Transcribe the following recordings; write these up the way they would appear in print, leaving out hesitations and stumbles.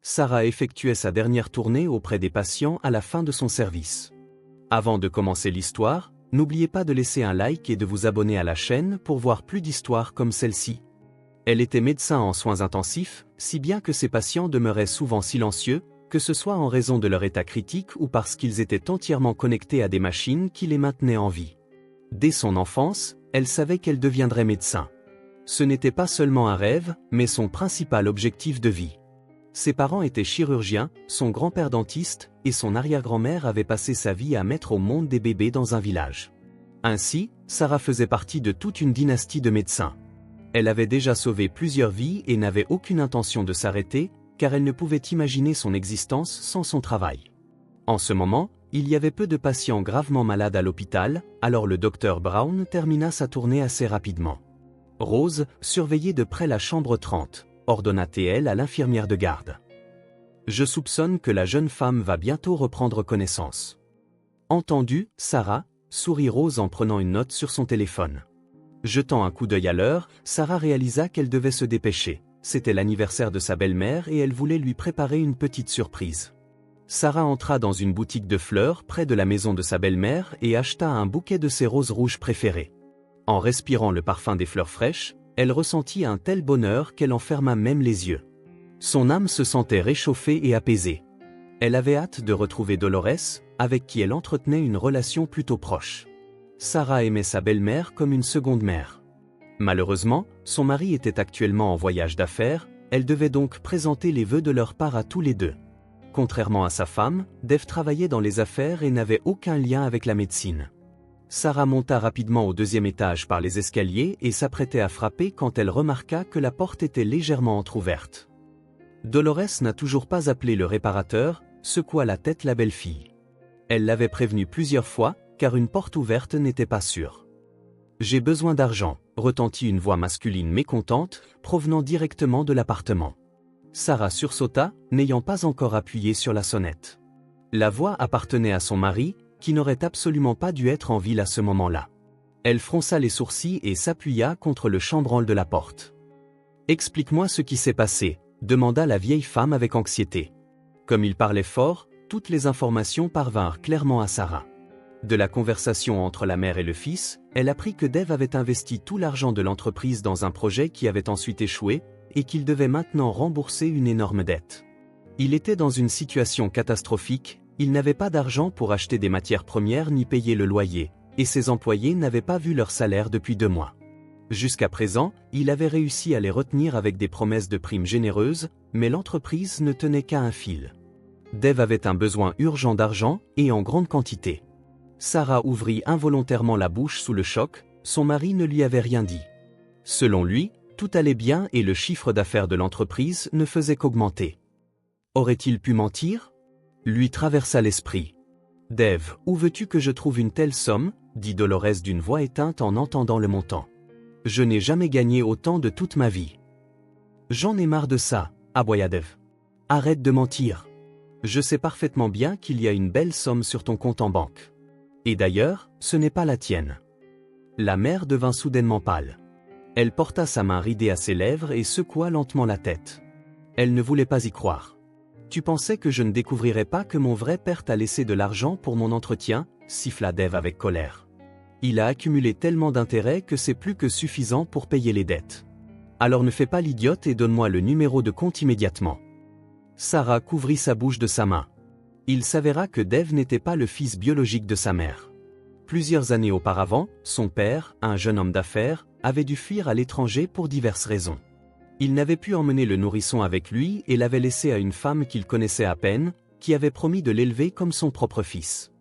Sarah effectuait sa dernière tournée auprès des patients à la fin de son service. Avant de commencer l'histoire, n'oubliez pas de laisser un like et de vous abonner à la chaîne pour voir plus d'histoires comme celle-ci. Elle était médecin en soins intensifs, si bien que ses patients demeuraient souvent silencieux, que ce soit en raison de leur état critique ou parce qu'ils étaient entièrement connectés à des machines qui les maintenaient en vie. Dès son enfance, elle savait qu'elle deviendrait médecin. Ce n'était pas seulement un rêve, mais son principal objectif de vie. Ses parents étaient chirurgiens, son grand-père dentiste, et son arrière-grand-mère avait passé sa vie à mettre au monde des bébés dans un village. Ainsi, Sarah faisait partie de toute une dynastie de médecins. Elle avait déjà sauvé plusieurs vies et n'avait aucune intention de s'arrêter, car elle ne pouvait imaginer son existence sans son travail. En ce moment, il y avait peu de patients gravement malades à l'hôpital, alors le docteur Brown termina sa tournée assez rapidement. Rose, surveillait de près la chambre 30, ordonna-t-elle à l'infirmière de garde. Je soupçonne que la jeune femme va bientôt reprendre connaissance. Entendu, Sarah, sourit Rose en prenant une note sur son téléphone. Jetant un coup d'œil à l'heure, Sarah réalisa qu'elle devait se dépêcher. C'était l'anniversaire de sa belle-mère et elle voulait lui préparer une petite surprise. Sarah entra dans une boutique de fleurs près de la maison de sa belle-mère et acheta un bouquet de ses roses rouges préférées. En respirant le parfum des fleurs fraîches, elle ressentit un tel bonheur qu'elle en ferma même les yeux. Son âme se sentait réchauffée et apaisée. Elle avait hâte de retrouver Dolores, avec qui elle entretenait une relation plutôt proche. Sarah aimait sa belle-mère comme une seconde mère. Malheureusement, son mari était actuellement en voyage d'affaires, elle devait donc présenter les vœux de leur part à tous les deux. Contrairement à sa femme, Dave travaillait dans les affaires et n'avait aucun lien avec la médecine. Sarah monta rapidement au 2e étage par les escaliers et s'apprêtait à frapper quand elle remarqua que la porte était légèrement entr'ouverte. Dolores n'a toujours pas appelé le réparateur, secoua la tête la belle-fille. Elle l'avait prévenu plusieurs fois, car une porte ouverte n'était pas sûre. « J'ai besoin d'argent », retentit une voix masculine mécontente, provenant directement de l'appartement. Sarah sursauta, n'ayant pas encore appuyé sur la sonnette. La voix appartenait à son mari, qui n'aurait absolument pas dû être en ville à ce moment-là. Elle fronça les sourcils et s'appuya contre le chambranle de la porte. « Explique-moi ce qui s'est passé », demanda la vieille femme avec anxiété. Comme il parlait fort, toutes les informations parvinrent clairement à Sarah. De la conversation entre la mère et le fils, elle apprit que Dave avait investi tout l'argent de l'entreprise dans un projet qui avait ensuite échoué, et qu'il devait maintenant rembourser une énorme dette. Il était dans une situation catastrophique, il n'avait pas d'argent pour acheter des matières premières ni payer le loyer, et ses employés n'avaient pas vu leur salaire depuis 2 mois. Jusqu'à présent, il avait réussi à les retenir avec des promesses de primes généreuses, mais l'entreprise ne tenait qu'à un fil. Dave avait un besoin urgent d'argent, et en grande quantité. Sarah ouvrit involontairement la bouche sous le choc, son mari ne lui avait rien dit. Selon lui, tout allait bien et le chiffre d'affaires de l'entreprise ne faisait qu'augmenter. Aurait-il pu mentir ? Lui traversa l'esprit. « Dave, où veux-tu que je trouve une telle somme ?» dit Dolores d'une voix éteinte en entendant le montant. « Je n'ai jamais gagné autant de toute ma vie. »« J'en ai marre de ça, » aboya Dave. « Arrête de mentir. Je sais parfaitement bien qu'il y a une belle somme sur ton compte en banque. Et d'ailleurs, ce n'est pas la tienne. » La mère devint soudainement pâle. Elle porta sa main ridée à ses lèvres et secoua lentement la tête. Elle ne voulait pas y croire. « Tu pensais que je ne découvrirais pas que mon vrai père t'a laissé de l'argent pour mon entretien ?» siffla Dave avec colère. « Il a accumulé tellement d'intérêts que c'est plus que suffisant pour payer les dettes. Alors ne fais pas l'idiote et donne-moi le numéro de compte immédiatement. » Sarah couvrit sa bouche de sa main. Il s'avéra que Dave n'était pas le fils biologique de sa mère. Plusieurs années auparavant, son père, un jeune homme d'affaires, avait dû fuir à l'étranger pour diverses raisons. Il n'avait pu emmener le nourrisson avec lui et l'avait laissé à une femme qu'il connaissait à peine, qui avait promis de l'élever comme son propre fils.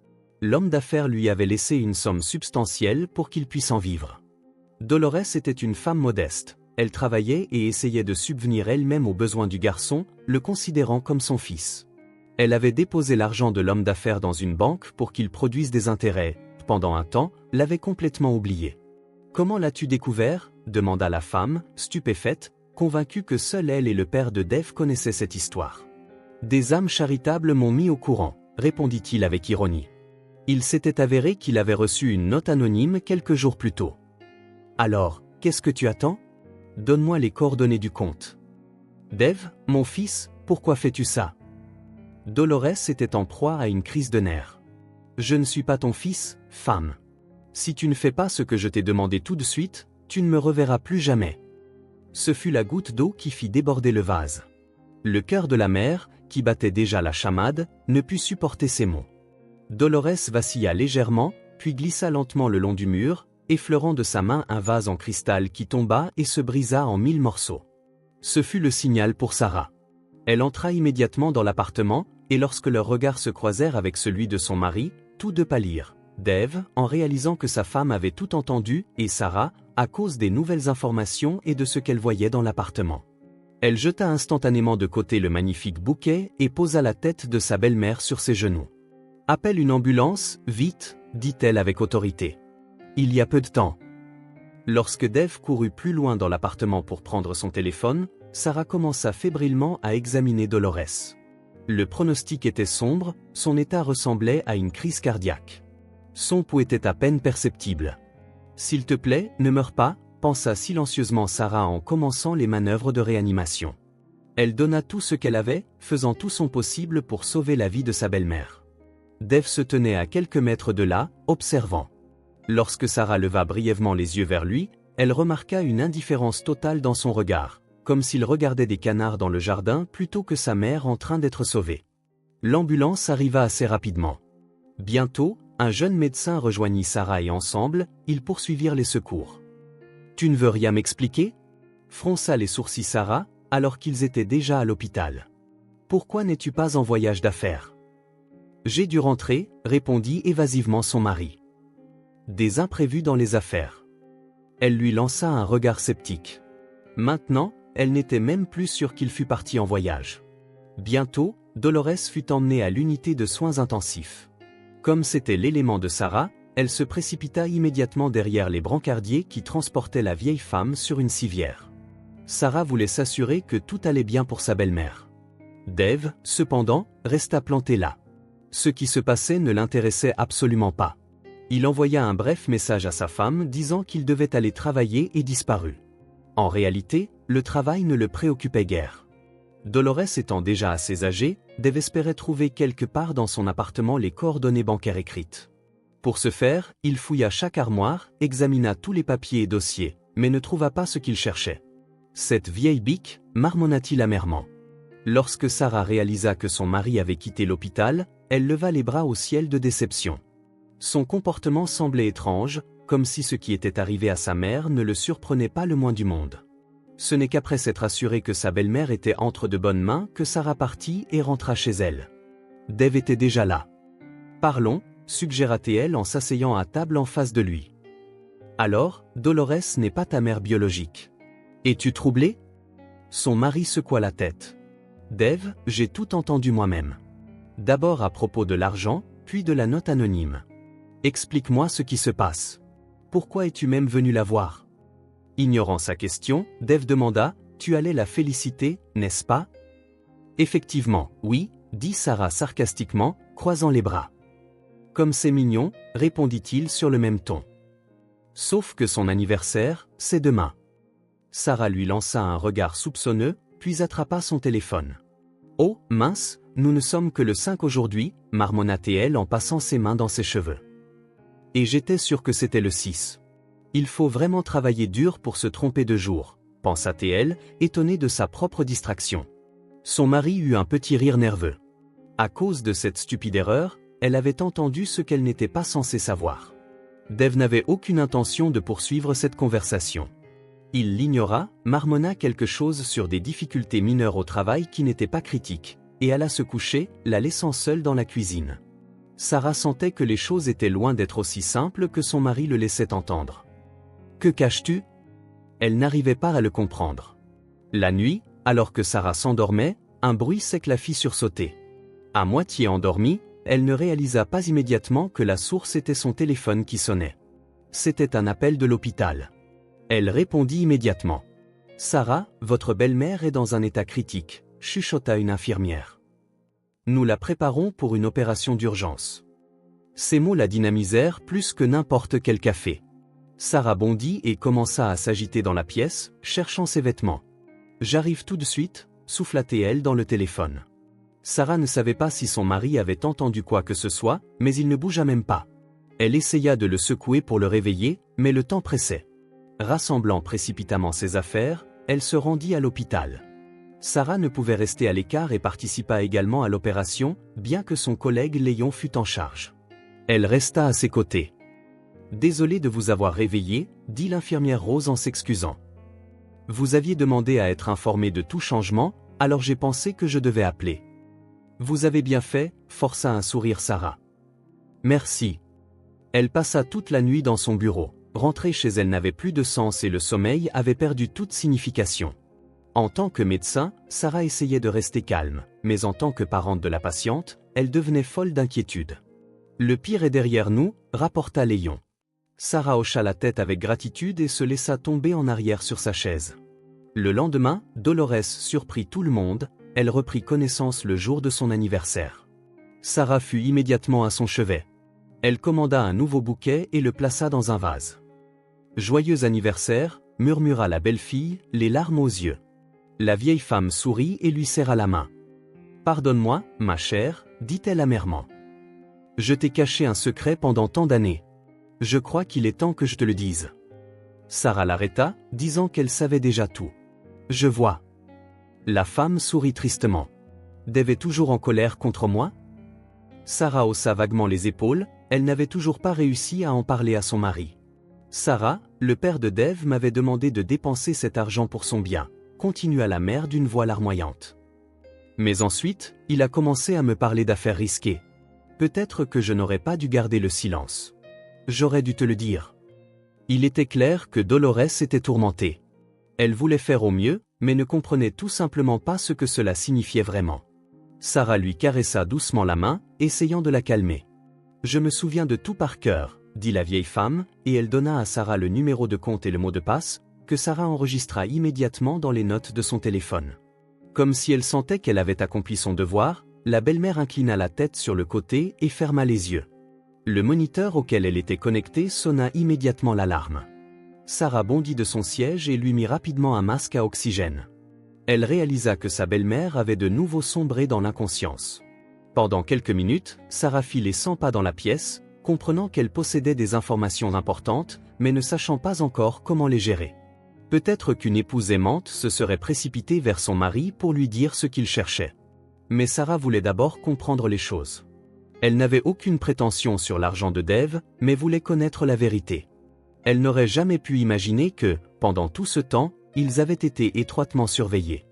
L'homme d'affaires lui avait laissé une somme substantielle pour qu'il puisse en vivre. Dolores était une femme modeste. Elle travaillait et essayait de subvenir elle-même aux besoins du garçon, le considérant comme son fils. Elle avait déposé l'argent de l'homme d'affaires dans une banque pour qu'il produise des intérêts. Pendant un temps, l'avait complètement oublié. « Comment l'as-tu découvert ?» demanda la femme, stupéfaite, convaincue que seule elle et le père de Dave connaissaient cette histoire. « Des âmes charitables m'ont mis au courant, » répondit-il avec ironie. Il s'était avéré qu'il avait reçu une note anonyme quelques jours plus tôt. « Alors, qu'est-ce que tu attends ? Donne-moi les coordonnées du compte. »« Dave, mon fils, Pourquoi fais-tu ça? Dolores était en proie à une crise de nerfs. Je ne suis pas ton fils, femme. Si tu ne fais pas ce que je t'ai demandé tout de suite, tu ne me reverras plus jamais. Ce fut la goutte d'eau qui fit déborder le vase. Le cœur de la mère, qui battait déjà la chamade, ne put supporter ces mots. Dolores vacilla légèrement, puis glissa lentement le long du mur, effleurant de sa main un vase en cristal qui tomba et se brisa en 1000 morceaux. Ce fut le signal pour Sarah. Elle entra immédiatement dans l'appartement, et lorsque leurs regards se croisèrent avec celui de son mari, tous deux pâlirent. Dave, en réalisant que sa femme avait tout entendu, et Sarah, à cause des nouvelles informations et de ce qu'elle voyait dans l'appartement. Elle jeta instantanément de côté le magnifique bouquet et posa la tête de sa belle-mère sur ses genoux. « Appelle une ambulance, vite !» dit-elle avec autorité. Il y a peu de temps. Lorsque Dave courut plus loin dans l'appartement pour prendre son téléphone, Sarah commença fébrilement à examiner Dolores. Le pronostic était sombre, son état ressemblait à une crise cardiaque. Son pouls était à peine perceptible. « S'il te plaît, ne meurs pas », pensa silencieusement Sarah en commençant les manœuvres de réanimation. Elle donna tout ce qu'elle avait, faisant tout son possible pour sauver la vie de sa belle-mère. Dave se tenait à quelques mètres de là, observant. Lorsque Sarah leva brièvement les yeux vers lui, elle remarqua une indifférence totale dans son regard, comme s'il regardait des canards dans le jardin plutôt que sa mère en train d'être sauvée. L'ambulance arriva assez rapidement. Bientôt, un jeune médecin rejoignit Sarah et ensemble, ils poursuivirent les secours. « Tu ne veux rien m'expliquer » fronça les sourcils Sarah, alors qu'ils étaient déjà à l'hôpital. « Pourquoi n'es-tu pas en voyage d'affaires ?»« J'ai dû rentrer » répondit évasivement son mari. « Des imprévus dans les affaires. » Elle lui lança un regard sceptique. Maintenant, elle n'était même plus sûre qu'il fût parti en voyage. Bientôt, Dolores fut emmenée à l'unité de soins intensifs. Comme c'était l'élément de Sarah, elle se précipita immédiatement derrière les brancardiers qui transportaient la vieille femme sur une civière. Sarah voulait s'assurer que tout allait bien pour sa belle-mère. Dave, cependant, resta planté là. Ce qui se passait ne l'intéressait absolument pas. Il envoya un bref message à sa femme disant qu'il devait aller travailler et disparut. En réalité, le travail ne le préoccupait guère. Dolores étant déjà assez âgée, Dave espérait trouver quelque part dans son appartement les coordonnées bancaires écrites. Pour ce faire, il fouilla chaque armoire, examina tous les papiers et dossiers, mais ne trouva pas ce qu'il cherchait. « Cette vieille bique » marmonna-t-il amèrement. Lorsque Sarah réalisa que son mari avait quitté l'hôpital, elle leva les bras au ciel de déception. Son comportement semblait étrange, comme si ce qui était arrivé à sa mère ne le surprenait pas le moins du monde. Ce n'est qu'après s'être assuré que sa belle-mère était entre de bonnes mains que Sarah partit et rentra chez elle. Dave était déjà là. « Parlons », suggéra-t-elle en s'asseyant à table en face de lui. « Alors, Dolores n'est pas ta mère biologique. Es-tu troublé ?» Son mari secoua la tête. « Dave, j'ai tout entendu moi-même. D'abord à propos de l'argent, puis de la note anonyme. Explique-moi ce qui se passe. Pourquoi es-tu même venu la voir ?» Ignorant sa question, Dave demanda, « Tu allais la féliciter, n'est-ce pas ?» « Effectivement, oui, » dit Sarah sarcastiquement, croisant les bras. « Comme c'est mignon, » répondit-il sur le même ton. « Sauf que son anniversaire, c'est demain. » Sarah lui lança un regard soupçonneux, puis attrapa son téléphone. « Oh, mince, nous ne sommes que le 5 aujourd'hui, » marmonna-t-elle en passant ses mains dans ses cheveux. « Et j'étais sûre que c'était le 6. Il faut vraiment travailler dur pour se tromper de jour, » pensa-t-elle, étonnée de sa propre distraction. Son mari eut un petit rire nerveux. À cause de cette stupide erreur, elle avait entendu ce qu'elle n'était pas censée savoir. Dave n'avait aucune intention de poursuivre cette conversation. Il l'ignora, marmonna quelque chose sur des difficultés mineures au travail qui n'étaient pas critiques, et alla se coucher, la laissant seule dans la cuisine. Sarah sentait que les choses étaient loin d'être aussi simples que son mari le laissait entendre. « Que caches-tu » Elle n'arrivait pas à le comprendre. La nuit, alors que Sarah s'endormait, un bruit sec la fit sursauter. À moitié endormie, elle ne réalisa pas immédiatement que la source était son téléphone qui sonnait. C'était un appel de l'hôpital. Elle répondit immédiatement. « Sarah, votre belle-mère est dans un état critique », chuchota une infirmière. « Nous la préparons pour une opération d'urgence. » Ces mots la dynamisèrent plus que n'importe quel café. Sarah bondit et commença à s'agiter dans la pièce, cherchant ses vêtements. « J'arrive tout de suite », souffla-t-elle dans le téléphone. Sarah ne savait pas si son mari avait entendu quoi que ce soit, mais il ne bougea même pas. Elle essaya de le secouer pour le réveiller, mais le temps pressait. Rassemblant précipitamment ses affaires, elle se rendit à l'hôpital. Sarah ne pouvait rester à l'écart et participa également à l'opération, bien que son collègue Léon fût en charge. Elle resta à ses côtés. « Désolée de vous avoir réveillé, dit l'infirmière Rose en s'excusant. Vous aviez demandé à être informée de tout changement, alors j'ai pensé que je devais appeler. Vous avez bien fait, força un sourire Sarah. Merci. Elle passa toute la nuit dans son bureau. Rentrer chez elle n'avait plus de sens et le sommeil avait perdu toute signification. En tant que médecin, Sarah essayait de rester calme, mais en tant que parente de la patiente, elle devenait folle d'inquiétude. Le pire est derrière nous, rapporta Léon. Sarah hocha la tête avec gratitude et se laissa tomber en arrière sur sa chaise. Le lendemain, Dolores surprit tout le monde, elle reprit connaissance le jour de son anniversaire. Sarah fut immédiatement à son chevet. Elle commanda un nouveau bouquet et le plaça dans un vase. « Joyeux anniversaire » murmura la belle-fille, les larmes aux yeux. La vieille femme sourit et lui serra la main. « Pardonne-moi, ma chère, dit-elle amèrement. Je t'ai caché un secret pendant tant d'années. Je crois qu'il est temps que je te le dise. » Sarah l'arrêta, disant qu'elle savait déjà tout. « Je vois. » La femme sourit tristement. « Dave est toujours en colère contre moi ?» Sarah haussa vaguement les épaules, elle n'avait toujours pas réussi à en parler à son mari. « Sarah, le père de Dave m'avait demandé de dépenser cet argent pour son bien, » continua la mère d'une voix larmoyante. « Mais ensuite, il a commencé à me parler d'affaires risquées. Peut-être que je n'aurais pas dû garder le silence. J'aurais dû te le dire. » Il était clair que Dolores était tourmentée. Elle voulait faire au mieux, mais ne comprenait tout simplement pas ce que cela signifiait vraiment. Sarah lui caressa doucement la main, essayant de la calmer. « Je me souviens de tout par cœur, » dit la vieille femme, et elle donna à Sarah le numéro de compte et le mot de passe, que Sarah enregistra immédiatement dans les notes de son téléphone. Comme si elle sentait qu'elle avait accompli son devoir, la belle-mère inclina la tête sur le côté et ferma les yeux. Le moniteur auquel elle était connectée sonna immédiatement l'alarme. Sarah bondit de son siège et lui mit rapidement un masque à oxygène. Elle réalisa que sa belle-mère avait de nouveau sombré dans l'inconscience. Pendant quelques minutes, Sarah fit les 100 pas dans la pièce, comprenant qu'elle possédait des informations importantes, mais ne sachant pas encore comment les gérer. Peut-être qu'une épouse aimante se serait précipitée vers son mari pour lui dire ce qu'il cherchait. Mais Sarah voulait d'abord comprendre les choses. Elle n'avait aucune prétention sur l'argent de Dave, mais voulait connaître la vérité. Elle n'aurait jamais pu imaginer que, pendant tout ce temps, ils avaient été étroitement surveillés.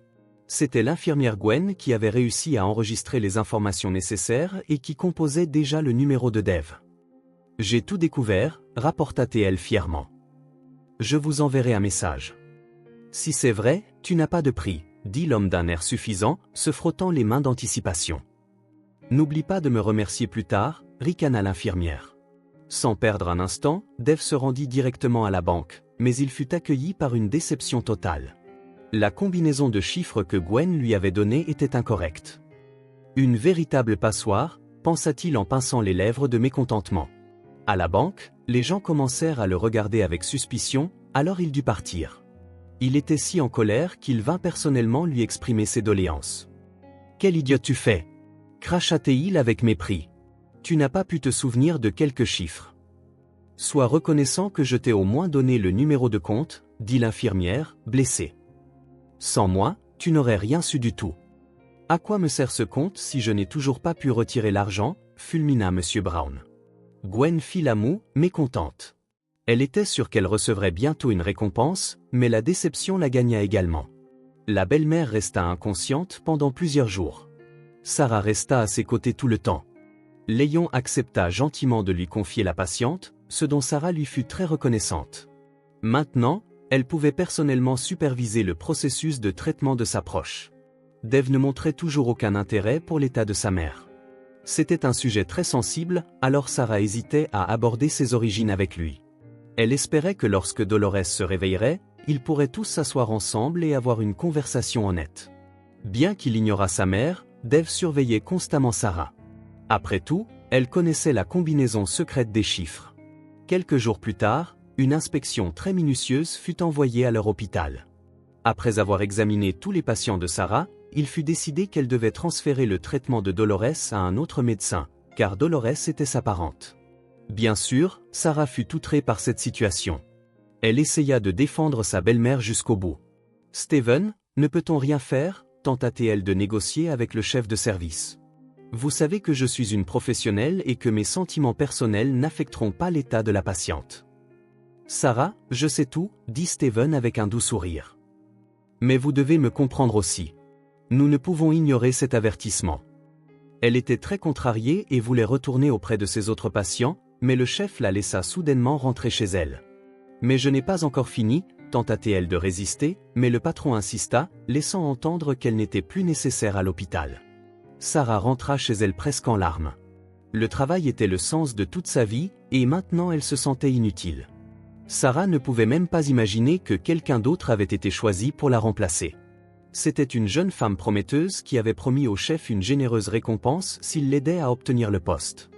C'était l'infirmière Gwen qui avait réussi à enregistrer les informations nécessaires et qui composait déjà le numéro de Dave. « J'ai tout découvert », rapporta-t-elle fièrement. « Je vous enverrai un message. »« Si c'est vrai, tu n'as pas de prix, » dit l'homme d'un air suffisant, se frottant les mains d'anticipation. « N'oublie pas de me remercier plus tard, » ricana l'infirmière. Sans perdre un instant, Dave se rendit directement à la banque, mais il fut accueilli par une déception totale. La combinaison de chiffres que Gwen lui avait donnée était incorrecte. Une véritable passoire, pensa-t-il en pinçant les lèvres de mécontentement. À la banque, les gens commencèrent à le regarder avec suspicion, alors il dut partir. Il était si en colère qu'il vint personnellement lui exprimer ses doléances. « Quel idiot tu fais » cracha-t-il avec mépris. « Tu n'as pas pu te souvenir de quelques chiffres. »« Sois reconnaissant que je t'ai au moins donné le numéro de compte, » dit l'infirmière, blessée. « Sans moi, tu n'aurais rien su du tout. »« À quoi me sert ce compte si je n'ai toujours pas pu retirer l'argent » fulmina M. Brown. Gwen fit la moue, mécontente. Elle était sûre qu'elle recevrait bientôt une récompense, mais la déception la gagna également. La belle-mère resta inconsciente pendant plusieurs jours. Sarah resta à ses côtés tout le temps. Léon accepta gentiment de lui confier la patiente, ce dont Sarah lui fut très reconnaissante. Maintenant, elle pouvait personnellement superviser le processus de traitement de sa proche. Dave ne montrait toujours aucun intérêt pour l'état de sa mère. C'était un sujet très sensible, alors Sarah hésitait à aborder ses origines avec lui. Elle espérait que lorsque Dolores se réveillerait, ils pourraient tous s'asseoir ensemble et avoir une conversation honnête. Bien qu'il ignorât sa mère, Dave surveillait constamment Sarah. Après tout, elle connaissait la combinaison secrète des chiffres. Quelques jours plus tard, une inspection très minutieuse fut envoyée à leur hôpital. Après avoir examiné tous les patients de Sarah, il fut décidé qu'elle devait transférer le traitement de Dolores à un autre médecin, car Dolores était sa parente. Bien sûr, Sarah fut outrée par cette situation. Elle essaya de défendre sa belle-mère jusqu'au bout. « Steven, ne peut-on rien faire ?» tenta-t-elle de négocier avec le chef de service. « Vous savez que je suis une professionnelle et que mes sentiments personnels n'affecteront pas l'état de la patiente. » « Sarah, je sais tout, » dit Steven avec un doux sourire. « Mais vous devez me comprendre aussi. Nous ne pouvons ignorer cet avertissement. » Elle était très contrariée et voulait retourner auprès de ses autres patients, mais le chef la laissa soudainement rentrer chez elle. « Mais je n'ai pas encore fini » tenta-t-elle de résister, mais le patron insista, laissant entendre qu'elle n'était plus nécessaire à l'hôpital. Sarah rentra chez elle presque en larmes. Le travail était le sens de toute sa vie, et maintenant elle se sentait inutile. Sarah ne pouvait même pas imaginer que quelqu'un d'autre avait été choisi pour la remplacer. C'était une jeune femme prometteuse qui avait promis au chef une généreuse récompense s'il l'aidait à obtenir le poste.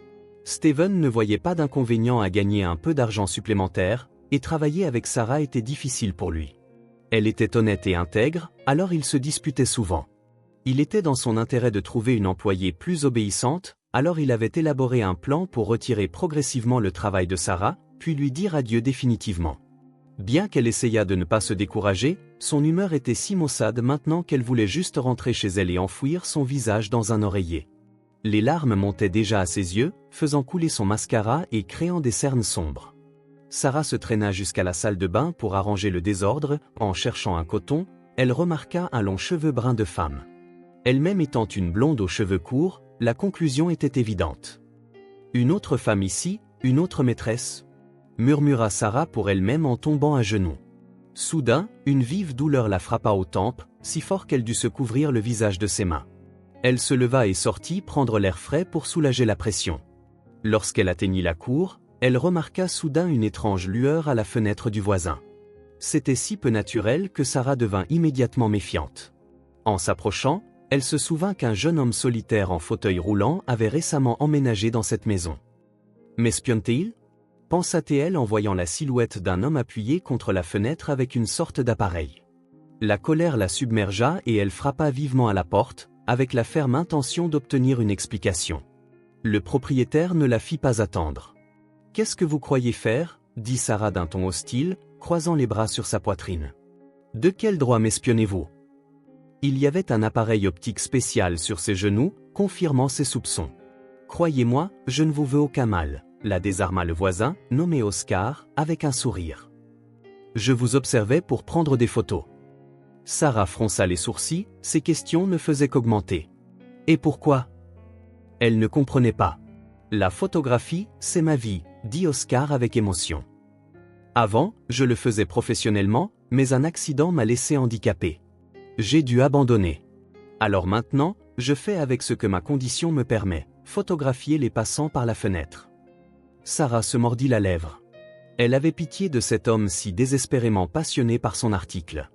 Steven ne voyait pas d'inconvénient à gagner un peu d'argent supplémentaire, et travailler avec Sarah était difficile pour lui. Elle était honnête et intègre, alors il se disputait souvent. Il était dans son intérêt de trouver une employée plus obéissante, alors il avait élaboré un plan pour retirer progressivement le travail de Sarah, puis lui dire adieu définitivement. Bien qu'elle essayât de ne pas se décourager, son humeur était si maussade maintenant qu'elle voulait juste rentrer chez elle et enfouir son visage dans un oreiller. Les larmes montaient déjà à ses yeux, faisant couler son mascara et créant des cernes sombres. Sarah se traîna jusqu'à la salle de bain pour arranger le désordre. En cherchant un coton, elle remarqua un long cheveu brun de femme. Elle-même étant une blonde aux cheveux courts, la conclusion était évidente. « Une autre femme ici, une autre maîtresse ?» murmura Sarah pour elle-même en tombant à genoux. Soudain, une vive douleur la frappa aux tempes, si fort qu'elle dut se couvrir le visage de ses mains. Elle se leva et sortit prendre l'air frais pour soulager la pression. Lorsqu'elle atteignit la cour, elle remarqua soudain une étrange lueur à la fenêtre du voisin. C'était si peu naturel que Sarah devint immédiatement méfiante. En s'approchant, elle se souvint qu'un jeune homme solitaire en fauteuil roulant avait récemment emménagé dans cette maison. « M'espionne-t-il » pensa-t-elle en voyant la silhouette d'un homme appuyé contre la fenêtre avec une sorte d'appareil. La colère la submergea et elle frappa vivement à la porte, avec la ferme intention d'obtenir une explication. Le propriétaire ne la fit pas attendre. « Qu'est-ce que vous croyez faire » dit Sarah d'un ton hostile, croisant les bras sur sa poitrine. « De quel droit m'espionnez-vous » Il y avait un appareil optique spécial sur ses genoux, confirmant ses soupçons. « Croyez-moi, je ne vous veux aucun mal. » la désarma le voisin, nommé Oscar, avec un sourire. « Je vous observais pour prendre des photos. » Sarah fronça les sourcils, ses questions ne faisaient qu'augmenter. « Et pourquoi ?» Elle ne comprenait pas. « La photographie, c'est ma vie, » dit Oscar avec émotion. « Avant, je le faisais professionnellement, mais un accident m'a laissé handicapé. J'ai dû abandonner. Alors maintenant, je fais avec ce que ma condition me permet, photographier les passants par la fenêtre. » Sarah se mordit la lèvre. Elle avait pitié de cet homme si désespérément passionné par son article.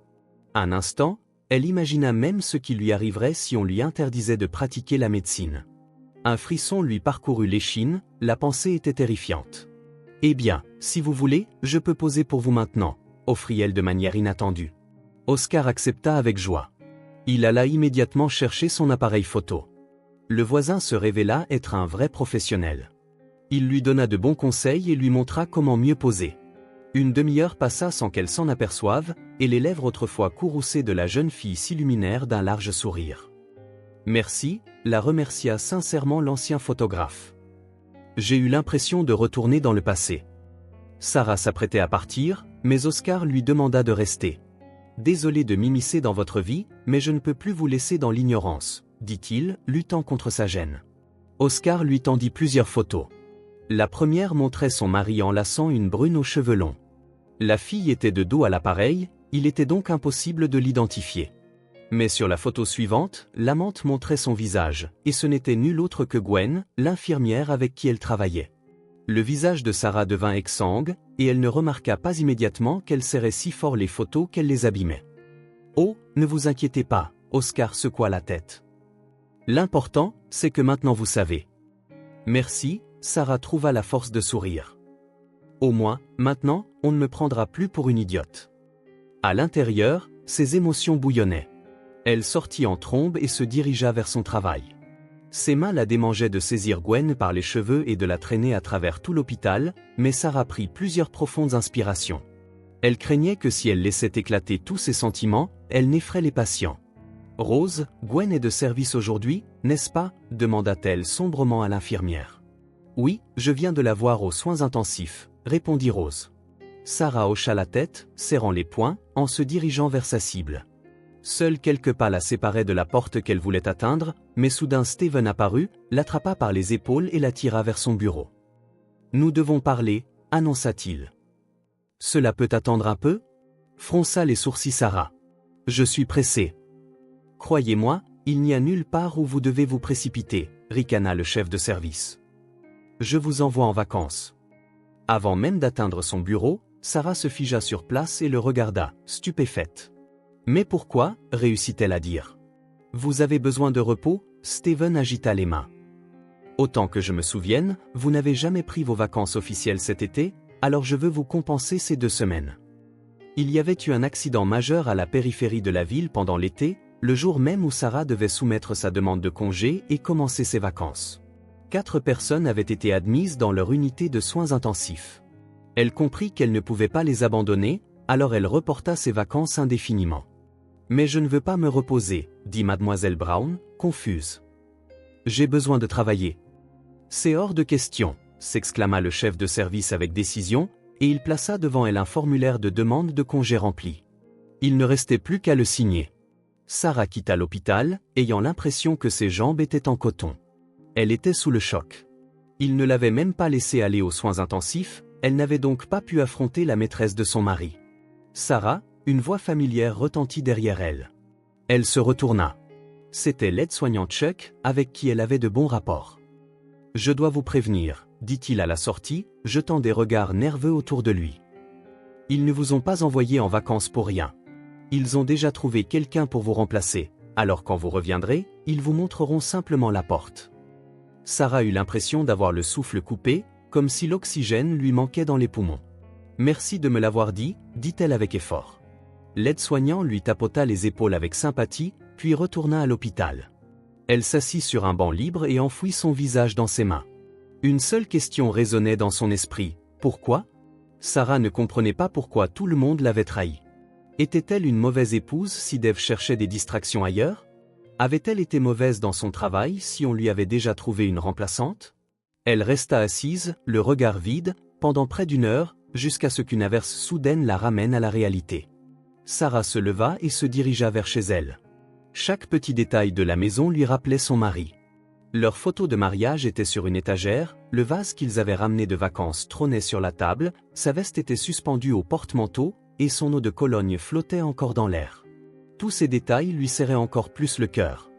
Un instant, elle imagina même ce qui lui arriverait si on lui interdisait de pratiquer la médecine. Un frisson lui parcourut l'échine, la pensée était terrifiante. « Eh bien, si vous voulez, je peux poser pour vous maintenant », offrit-elle de manière inattendue. Oscar accepta avec joie. Il alla immédiatement chercher son appareil photo. Le voisin se révéla être un vrai professionnel. Il lui donna de bons conseils et lui montra comment mieux poser. Une demi-heure passa sans qu'elle s'en aperçoive, et les lèvres autrefois courroucées de la jeune fille s'illuminèrent d'un large sourire. « Merci », la remercia sincèrement l'ancien photographe. « J'ai eu l'impression de retourner dans le passé. » Sarah s'apprêtait à partir, mais Oscar lui demanda de rester. « Désolé de m'immiscer dans votre vie, mais je ne peux plus vous laisser dans l'ignorance, » dit-il, luttant contre sa gêne. Oscar lui tendit plusieurs photos. La première montrait son mari enlaçant une brune aux cheveux longs. La fille était de dos à l'appareil, il était donc impossible de l'identifier. Mais sur la photo suivante, l'amante montrait son visage, et ce n'était nulle autre que Gwen, l'infirmière avec qui elle travaillait. Le visage de Sarah devint exsangue, et elle ne remarqua pas immédiatement qu'elle serrait si fort les photos qu'elle les abîmait. « Oh, ne vous inquiétez pas », Oscar secoua la tête. « L'important, c'est que maintenant vous savez. » « Merci », Sarah trouva la force de sourire. « Au moins, maintenant, on ne me prendra plus pour une idiote. » À l'intérieur, ses émotions bouillonnaient. Elle sortit en trombe et se dirigea vers son travail. Ses mains la démangeaient de saisir Gwen par les cheveux et de la traîner à travers tout l'hôpital, mais Sarah prit plusieurs profondes inspirations. Elle craignait que si elle laissait éclater tous ses sentiments, elle n'effraie les patients. « Rose, Gwen est de service aujourd'hui, n'est-ce pas ?» demanda-t-elle sombrement à l'infirmière. « Oui, je viens de la voir aux soins intensifs », répondit Rose. Sarah hocha la tête, serrant les poings, en se dirigeant vers sa cible. Seuls quelques pas la séparaient de la porte qu'elle voulait atteindre, mais soudain Steven apparut, l'attrapa par les épaules et la tira vers son bureau. « Nous devons parler », annonça-t-il. « Cela peut attendre un peu ?» fronça les sourcils Sarah. « Je suis pressé. »« Croyez-moi, il n'y a nulle part où vous devez vous précipiter, » ricana le chef de service. « Je vous envoie en vacances. » Avant même d'atteindre son bureau, Sarah se figea sur place et le regarda, stupéfaite. « Mais pourquoi ?» réussit-elle à dire. « Vous avez besoin de repos ?» Steven agita les mains. « Autant que je me souvienne, vous n'avez jamais pris vos vacances officielles cet été, alors je veux vous compenser ces 2 semaines. » Il y avait eu un accident majeur à la périphérie de la ville pendant l'été, le jour même où Sarah devait soumettre sa demande de congé et commencer ses vacances. 4 personnes avaient été admises dans leur unité de soins intensifs. Elle comprit qu'elle ne pouvait pas les abandonner, alors elle reporta ses vacances indéfiniment. « Mais je ne veux pas me reposer, » dit mademoiselle Brown, confuse. « J'ai besoin de travailler. »« C'est hors de question, » s'exclama le chef de service avec décision, et il plaça devant elle un formulaire de demande de congé rempli. Il ne restait plus qu'à le signer. Sarah quitta l'hôpital, ayant l'impression que ses jambes étaient en coton. Elle était sous le choc. Il ne l'avait même pas laissée aller aux soins intensifs, elle n'avait donc pas pu affronter la maîtresse de son mari. Sarah, une voix familière retentit derrière elle. Elle se retourna. C'était l'aide-soignant Chuck, avec qui elle avait de bons rapports. « Je dois vous prévenir, » dit-il à la sortie, jetant des regards nerveux autour de lui. « Ils ne vous ont pas envoyé en vacances pour rien. Ils ont déjà trouvé quelqu'un pour vous remplacer, alors quand vous reviendrez, ils vous montreront simplement la porte. » Sarah eut l'impression d'avoir le souffle coupé, comme si l'oxygène lui manquait dans les poumons. « Merci de me l'avoir dit, » dit-elle avec effort. L'aide-soignant lui tapota les épaules avec sympathie, puis retourna à l'hôpital. Elle s'assit sur un banc libre et enfouit son visage dans ses mains. Une seule question résonnait dans son esprit, pourquoi ? Sarah ne comprenait pas pourquoi tout le monde l'avait trahie. Était-elle une mauvaise épouse si Dave cherchait des distractions ailleurs ? Avait-elle été mauvaise dans son travail si on lui avait déjà trouvé une remplaçante ? Elle resta assise, le regard vide, pendant près d'1 heure, jusqu'à ce qu'une averse soudaine la ramène à la réalité. Sarah se leva et se dirigea vers chez elle. Chaque petit détail de la maison lui rappelait son mari. Leur photo de mariage était sur une étagère, le vase qu'ils avaient ramené de vacances trônait sur la table, sa veste était suspendue au porte-manteau, et son eau de Cologne flottait encore dans l'air. Tous ces détails lui serraient encore plus le cœur.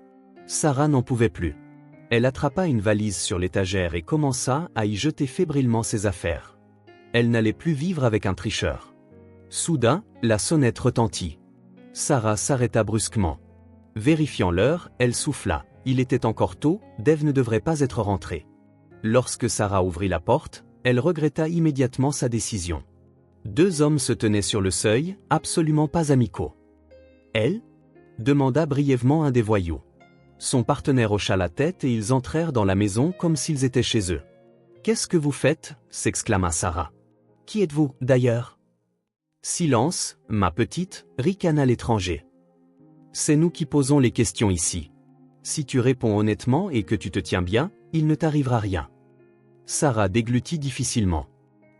Sarah n'en pouvait plus. Elle attrapa une valise sur l'étagère et commença à y jeter fébrilement ses affaires. Elle n'allait plus vivre avec un tricheur. Soudain, la sonnette retentit. Sarah s'arrêta brusquement. Vérifiant l'heure, elle souffla. Il était encore tôt, Dave ne devrait pas être rentré. Lorsque Sarah ouvrit la porte, elle regretta immédiatement sa décision. 2 hommes se tenaient sur le seuil, absolument pas amicaux. « Elle » demanda brièvement un des voyous. Son partenaire hocha la tête et ils entrèrent dans la maison comme s'ils étaient chez eux. « Qu'est-ce que vous faites » s'exclama Sarah. « Qui êtes-vous, d'ailleurs » Silence, ma petite, ricana l'étranger. C'est nous qui posons les questions ici. Si tu réponds honnêtement et que tu te tiens bien, il ne t'arrivera rien. Sarah déglutit difficilement.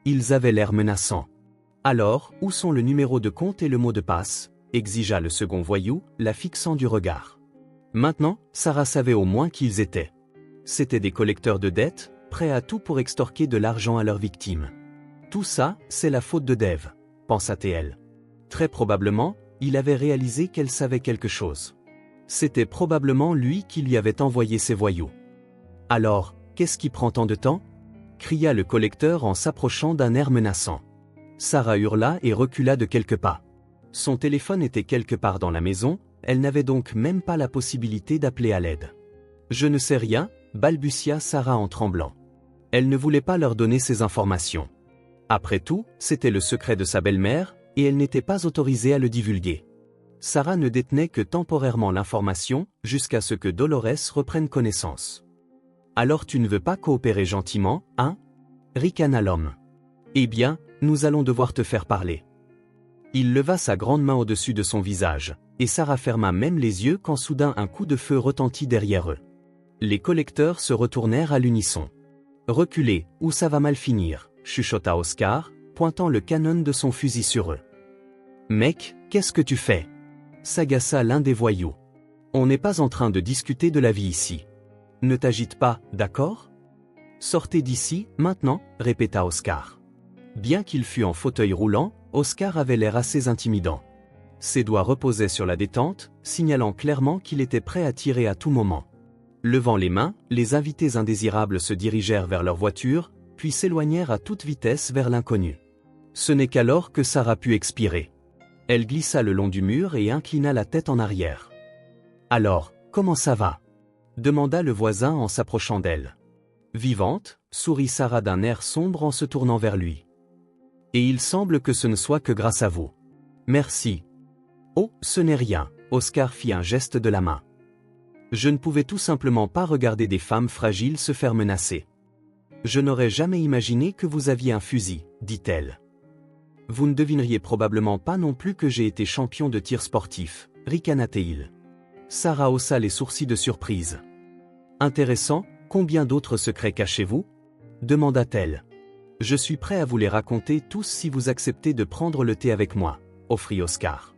Ils avaient l'air menaçants. Alors, où sont le numéro de compte et le mot de passe ? Exigea le second voyou, la fixant du regard. Maintenant, Sarah savait au moins qui ils étaient. C'étaient des collecteurs de dettes, prêts à tout pour extorquer de l'argent à leurs victimes. Tout ça, c'est la faute de Dave, pensa-t-elle. Très probablement, il avait réalisé qu'elle savait quelque chose. C'était probablement lui qui lui avait envoyé ces voyous. Alors, qu'est-ce qui prend tant de temps ? Cria le collecteur en s'approchant d'un air menaçant. Sarah hurla et recula de quelques pas. Son téléphone était quelque part dans la maison, elle n'avait donc même pas la possibilité d'appeler à l'aide. Je ne sais rien, balbutia Sarah en tremblant. Elle ne voulait pas leur donner ces informations. Après tout, c'était le secret de sa belle-mère, et elle n'était pas autorisée à le divulguer. Sarah ne détenait que temporairement l'information, jusqu'à ce que Dolores reprenne connaissance. Alors tu ne veux pas coopérer gentiment, hein? Ricana l'homme. Eh bien, nous allons devoir te faire parler. Il leva sa grande main au-dessus de son visage, et Sarah ferma même les yeux quand soudain un coup de feu retentit derrière eux. Les collecteurs se retournèrent à l'unisson. Reculez, ou ça va mal finir, chuchota Oscar, pointant le canon de son fusil sur eux. Mec, qu'est-ce que tu fais? S'agaça l'un des voyous. On n'est pas en train de discuter de la vie ici. Ne t'agite pas, d'accord? Sortez d'ici, maintenant, répéta Oscar. Bien qu'il fût en fauteuil roulant, Oscar avait l'air assez intimidant. Ses doigts reposaient sur la détente, signalant clairement qu'il était prêt à tirer à tout moment. Levant les mains, les invités indésirables se dirigèrent vers leur voiture, puis s'éloignèrent à toute vitesse vers l'inconnu. Ce n'est qu'alors que Sarah put expirer. Elle glissa le long du mur et inclina la tête en arrière. « Alors, comment ça va ?» demanda le voisin en s'approchant d'elle. Vivante, sourit Sarah d'un air sombre en se tournant vers lui. « Et il semble que ce ne soit que grâce à vous. Merci. » « Oh, ce n'est rien. » Oscar fit un geste de la main. « Je ne pouvais tout simplement pas regarder des femmes fragiles se faire menacer. »« Je n'aurais jamais imaginé que vous aviez un fusil, » dit-elle. « Vous ne devineriez probablement pas non plus que j'ai été champion de tir sportif, » ricana-t-il. Sarah haussa les sourcils de surprise. « Intéressant, combien d'autres secrets cachez-vous » demanda-t-elle. « Je suis prêt à vous les raconter tous si vous acceptez de prendre le thé avec moi, » offrit Oscar.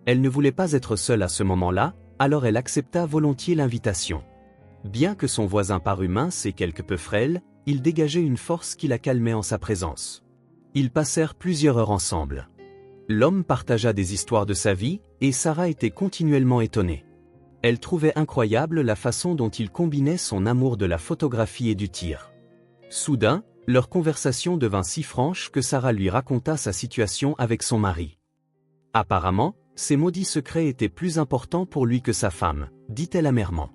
Elle ne voulait pas être seule à ce moment-là, alors elle accepta volontiers l'invitation. Bien que son voisin parût mince et quelque peu frêle, il dégageait une force qui la calmait en sa présence. Ils passèrent plusieurs heures ensemble. L'homme partagea des histoires de sa vie, et Sarah était continuellement étonnée. Elle trouvait incroyable la façon dont il combinait son amour de la photographie et du tir. Soudain, leur conversation devint si franche que Sarah lui raconta sa situation avec son mari. Apparemment, ces maudits secrets étaient plus importants pour lui que sa femme, dit-elle amèrement.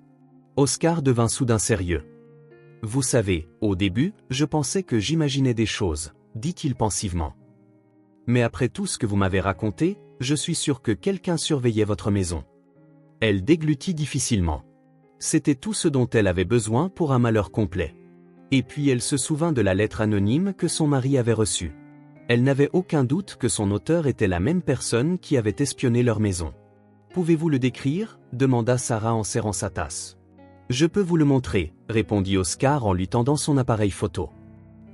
Oscar devint soudain sérieux. « Vous savez, au début, je pensais que j'imaginais des choses, » dit-il pensivement. « Mais après tout ce que vous m'avez raconté, je suis sûr que quelqu'un surveillait votre maison. » Elle déglutit difficilement. C'était tout ce dont elle avait besoin pour un malheur complet. Et puis elle se souvint de la lettre anonyme que son mari avait reçue. Elle n'avait aucun doute que son auteur était la même personne qui avait espionné leur maison. « Pouvez-vous le décrire » demanda Sarah en serrant sa tasse. « Je peux vous le montrer » répondit Oscar en lui tendant son appareil photo.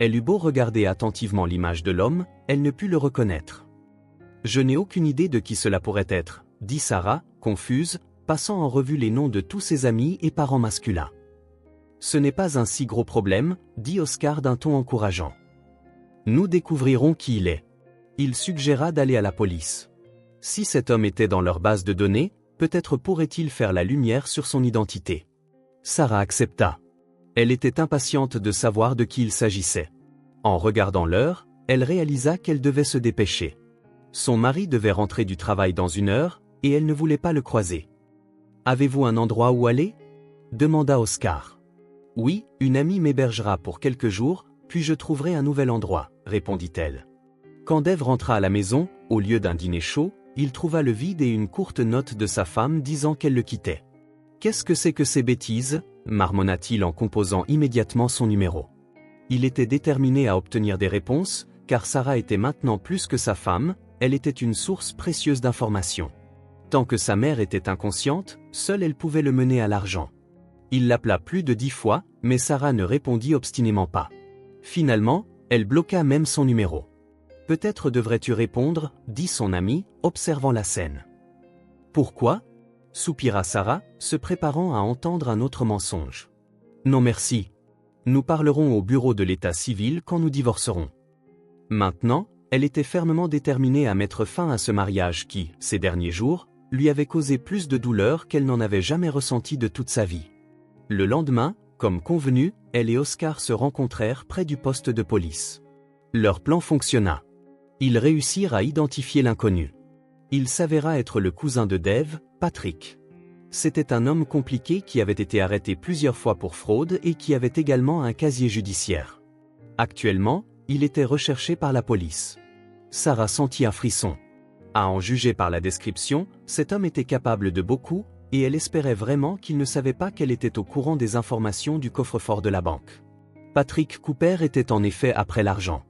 Elle eut beau regarder attentivement l'image de l'homme, elle ne put le reconnaître. « Je n'ai aucune idée de qui cela pourrait être » dit Sarah, confuse, passant en revue les noms de tous ses amis et parents masculins. « Ce n'est pas un si gros problème » dit Oscar d'un ton encourageant. Nous découvrirons qui il est. Il suggéra d'aller à la police. Si cet homme était dans leur base de données, peut-être pourrait-il faire la lumière sur son identité. Sarah accepta. Elle était impatiente de savoir de qui il s'agissait. En regardant l'heure, elle réalisa qu'elle devait se dépêcher. Son mari devait rentrer du travail dans 1 heure, et elle ne voulait pas le croiser. « Avez-vous un endroit où aller » demanda Oscar. « Oui, une amie m'hébergera pour quelques jours, puis je trouverai un nouvel endroit, » répondit-elle. Quand Dave rentra à la maison, au lieu d'un dîner chaud, il trouva le vide et une courte note de sa femme disant qu'elle le quittait. « Qu'est-ce que c'est que ces bêtises » marmonna-t-il en composant immédiatement son numéro. Il était déterminé à obtenir des réponses, car Sarah était maintenant plus que sa femme, elle était une source précieuse d'informations. Tant que sa mère était inconsciente, seule elle pouvait le mener à l'argent. Il l'appela plus de 10 fois, mais Sarah ne répondit obstinément pas. Finalement, elle bloqua même son numéro. « Peut-être devrais-tu répondre » dit son ami, observant la scène. « Pourquoi » soupira Sarah, se préparant à entendre un autre mensonge. « Non merci. Nous parlerons au bureau de l'état civil quand nous divorcerons. » Maintenant, elle était fermement déterminée à mettre fin à ce mariage qui, ces derniers jours, lui avait causé plus de douleur qu'elle n'en avait jamais ressenti de toute sa vie. Le lendemain, comme convenu, elle et Oscar se rencontrèrent près du poste de police. Leur plan fonctionna. Ils réussirent à identifier l'inconnu. Il s'avéra être le cousin de Dave, Patrick. C'était un homme compliqué qui avait été arrêté plusieurs fois pour fraude et qui avait également un casier judiciaire. Actuellement, il était recherché par la police. Sarah sentit un frisson. « À en juger par la description, cet homme était capable de beaucoup, et elle espérait vraiment qu'il ne savait pas qu'elle était au courant des informations du coffre-fort de la banque. Patrick Cooper était en effet après l'argent.